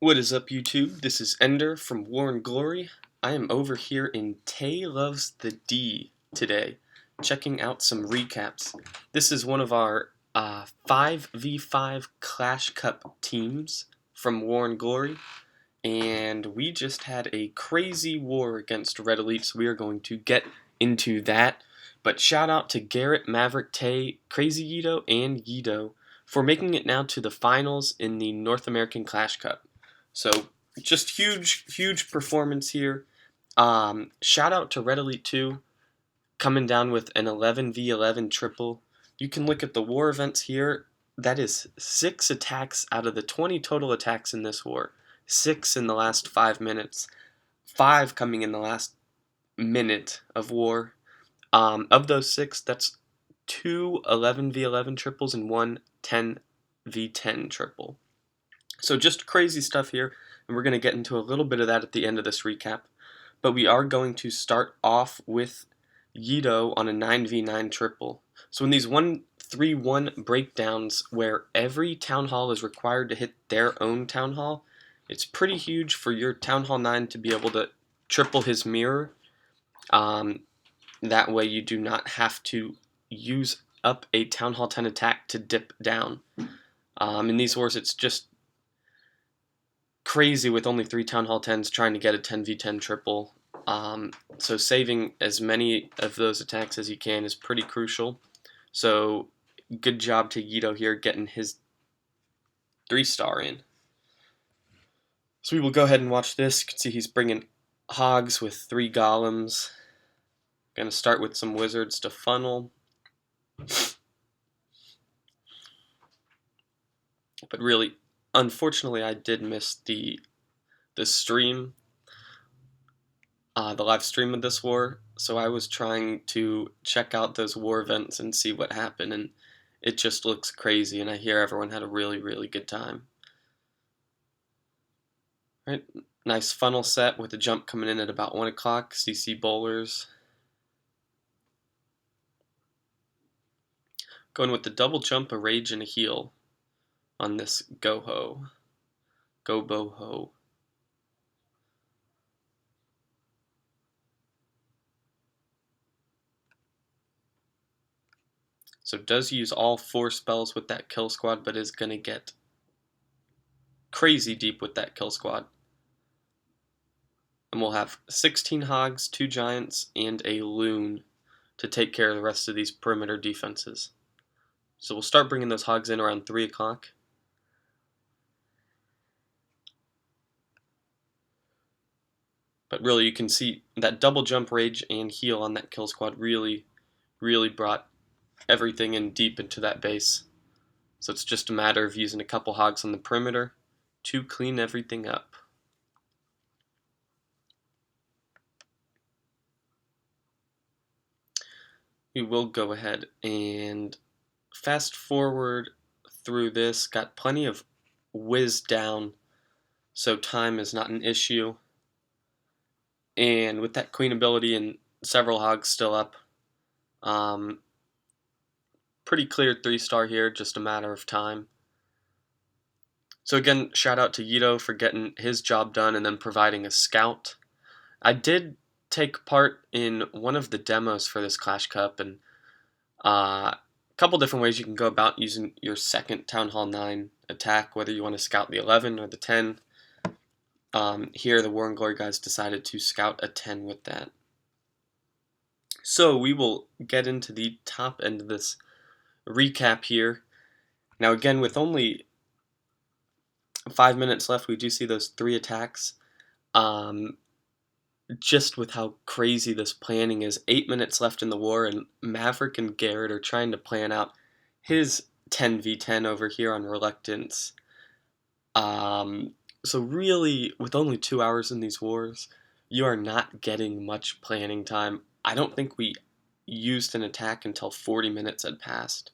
What is up, YouTube? This is Ender from War and Glory. I am over here in TayLovesTheD today, checking out some recaps. This is one of our 5v5 Clash Cup teams from War and Glory, and we just had a crazy war against Red Elite, so we are going to get into that. But shout out to Garrett, Maverick, Tay, Crazy Yido, and Yido for making it now to the finals in the North American Clash Cup. So just huge performance here. Shout out to Red Elite 2 coming down with an 11v11 triple. You can look at the war events here. That is 6 attacks out of the 20 total attacks in this war. 6 in the last 5 minutes. 5 coming in the last minute of war. Of those 6, that's 2 11v11 triples and 1 10v10 triple. So just crazy stuff here, and we're going to get into a little bit of that at the end of this recap. But we are going to start off with Yido on a 9v9 triple. So in these 1-3-1 breakdowns where every Town Hall is required to hit their own Town Hall, it's pretty huge for your Town Hall 9 to be able to triple his mirror. That way you do not have to use up a Town Hall 10 attack to dip down. In these wars, it's just crazy with only 3 Town Hall 10s trying to get a 10v10 triple. So saving as many of those attacks as you can is pretty crucial. So good job to Yido here getting his 3-star in. So we will go ahead and watch this. You can see he's bringing hogs with 3 golems. Gonna start with some wizards to funnel. But really, unfortunately, I did miss the stream, the live stream of this war, so I was trying to check out those war events and see what happened, and it just looks crazy, and I hear everyone had a really good time. Right, nice funnel set with the jump coming in at about 1 o'clock, CC bowlers. Going with the double jump, a rage, and a heal on this Go-Ho. Go-Bo-Ho. So does use all 4 spells with that kill squad, but is going to get crazy deep with that kill squad. And we'll have 16 hogs, 2 giants, and a loon to take care of the rest of these perimeter defenses. So we'll start bringing those hogs in around 3 o'clock. But really, you can see that double jump, rage, and heal on that kill squad really brought everything in deep into that base. So it's just a matter of using a couple hogs on the perimeter to clean everything up. We will go ahead and fast forward through this. Got plenty of whiz down, so time is not an issue. And with that queen ability and several hogs still up, pretty clear 3-star here, just a matter of time. So again, shout out to Yido for getting his job done and then providing a scout. I did take part in one of the demos for this Clash Cup, and a couple different ways you can go about using your second Town Hall 9 attack, whether you want to scout the 11 or the 10. Here, the War and Glory guys decided to scout a 10 with that. So we will get into the top end of this recap here. Now again, with only 5 minutes left, we do see those 3 attacks. Just with how crazy this planning is, 8 minutes left in the war, and Maverick and Garrett are trying to plan out his 10v10 over here on Reluctance. So really, with only 2 hours in these wars, you are not getting much planning time. I don't think we used an attack until 40 minutes had passed.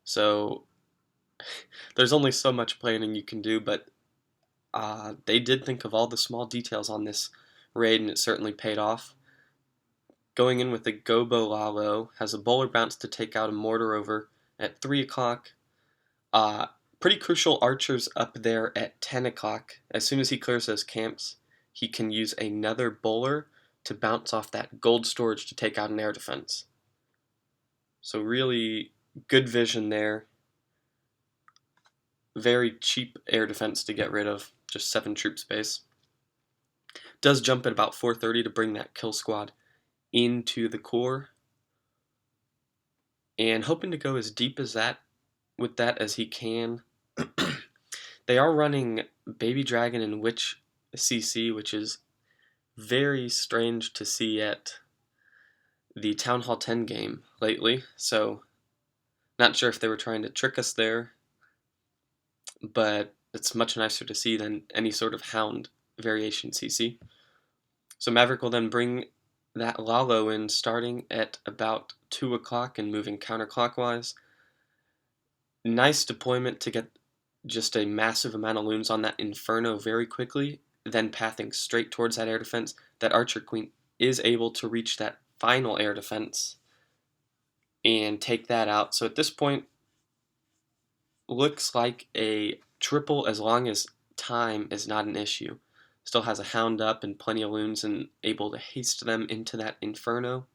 So there's only so much planning you can do, but they did think of all the small details on this raid, and it certainly paid off. Going in with the Gobo Lalo, has a bowler bounce to take out a mortar over at 3 o'clock. Pretty crucial archers up there at 10 o'clock. As soon as he clears those camps, he can use another bowler to bounce off that gold storage to take out an air defense. So really good vision there. Very cheap air defense to get rid of, just 7 troop space. Does jump at about 4:30 to bring that kill squad into the core. And hoping to go as deep as that with that as he can. They are running Baby Dragon and Witch CC, which is very strange to see at the Town Hall 10 game lately. So, not sure if they were trying to trick us there, but it's much nicer to see than any sort of Hound variation CC. So Maverick will then bring that Lalo in starting at about 2 o'clock and moving counterclockwise. Nice deployment to get just a massive amount of loons on that Inferno very quickly, then pathing straight towards that air defense. That Archer Queen is able to reach that final air defense and take that out. So at this point, looks like a triple as long as time is not an issue. Still has a Hound up and plenty of loons and able to haste them into that Inferno.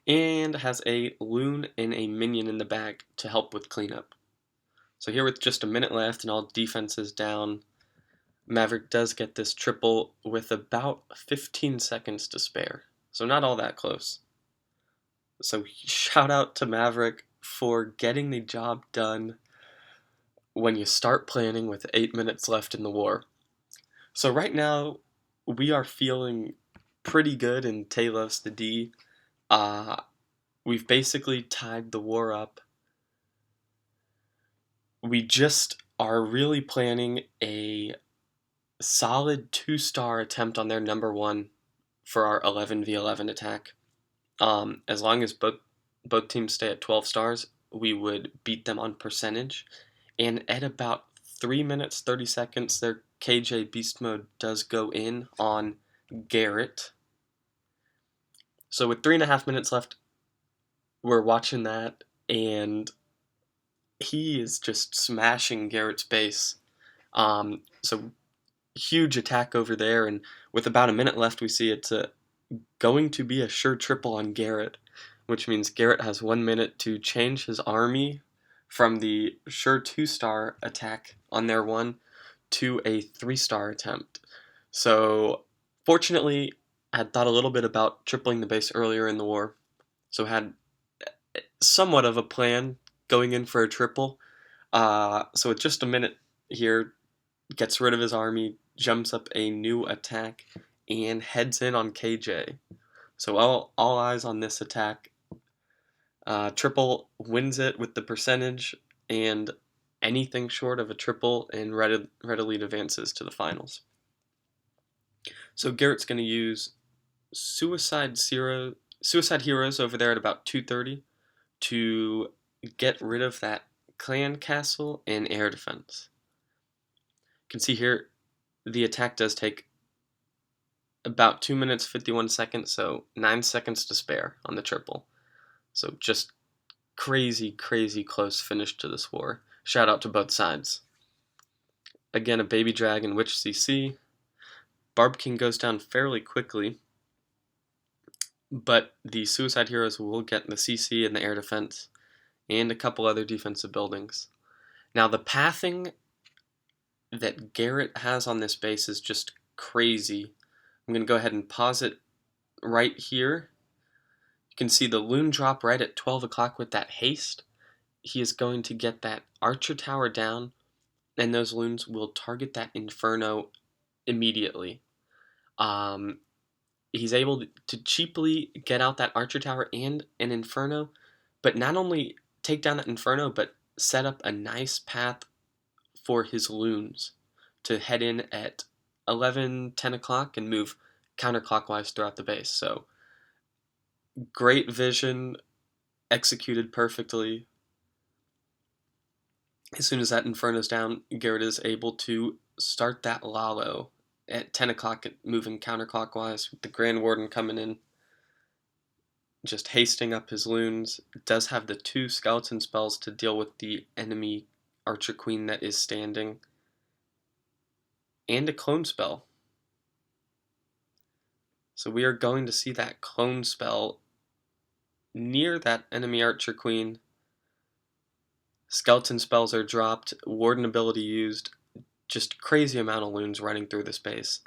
And has a loon and a minion in the bag to help with cleanup. So here with just a minute left and all defenses down, Maverick does get this triple with about 15 seconds to spare. So not all that close. So shout out to Maverick for getting the job done when you start planning with 8 minutes left in the war. So right now, we are feeling pretty good in TayLovesTheD. We've basically tied the war up. We just are really planning a solid 2-star attempt on their number 1 for our 11v11 attack. As long as both teams stay at 12 stars, we would beat them on percentage. And at about 3 minutes, 30 seconds, their KJ Beast Mode does go in on Garrett. So with 3.5 minutes left, we're watching that, and he is just smashing Garrett's base. So huge attack over there, and with about a minute left, we see it's going to be a sure triple on Garrett, which means Garrett has 1 minute to change his army from the sure 2-star attack on their 1 to a 3-star attempt. So fortunately, I had thought a little bit about tripling the base earlier in the war, so had somewhat of a plan going in for a triple. So with just a minute here, gets rid of his army, jumps up a new attack, and heads in on KJ. So all eyes on this attack. Triple wins it with the percentage, and anything short of a triple and readily advances to the finals. So Garrett's going to use Suicide Heroes over there at about 2:30 to get rid of that clan castle and air defense. You can see here the attack does take about 2 minutes 51 seconds, so 9 seconds to spare on the triple. So just crazy close finish to this war. Shout out to both sides. Again, a Baby Dragon Witch CC. Barb King goes down fairly quickly, but the Suicide Heroes will get the CC and the air defense and a couple other defensive buildings. Now the pathing that Garrett has on this base is just crazy. I'm going to go ahead and pause it right here. You can see the loon drop right at 12 o'clock with that haste. He is going to get that archer tower down, and those loons will target that Inferno immediately. He's able to cheaply get out that archer tower and an Inferno, but not only take down that Inferno, but set up a nice path for his loons to head in at 10 o'clock and move counterclockwise throughout the base. So great vision, executed perfectly. As soon as that Inferno's down, Garrett is able to start that Lalo at 10 o'clock, moving counterclockwise with the Grand Warden coming in, just hasting up his loons. Does have the 2 skeleton spells to deal with the enemy Archer Queen that is standing, and a clone spell. So we are going to see that clone spell near that enemy Archer Queen. Skeleton spells are dropped, Warden ability used, just crazy amount of loons running through the space.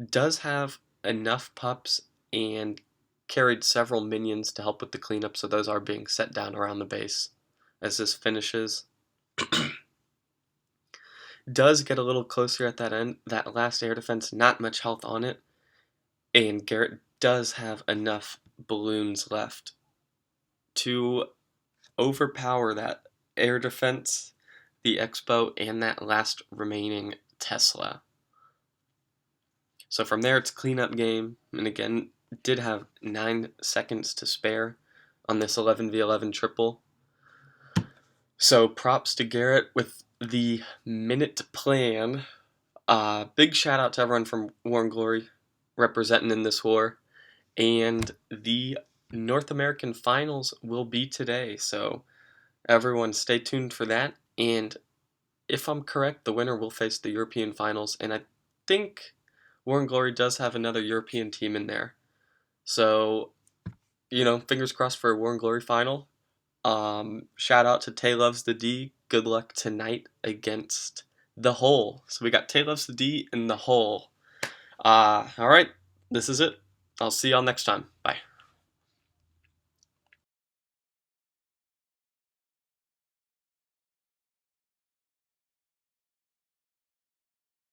Does have enough pups and carried several minions to help with the cleanup, so those are being set down around the base as this finishes. Does get a little closer at that end. That last air defense, not much health on it, and Garrett does have enough balloons left to overpower that air defense, the Expo, and that last remaining Tesla. So from there, it's cleanup game, and again, did have 9 seconds to spare on this 11v11 triple. So props to Garrett with the minute plan. Big shout out to everyone from War and Glory representing in this war. And the North American finals will be today, so everyone stay tuned for that. And if I'm correct, the winner will face the European finals, and I think War and Glory does have another European team in there. So, fingers crossed for a War and Glory final. Shout out to TayLovesTheD. Good luck tonight against the Hole. So we got TayLovesTheD and the Hole. All right, this is it. I'll see y'all next time.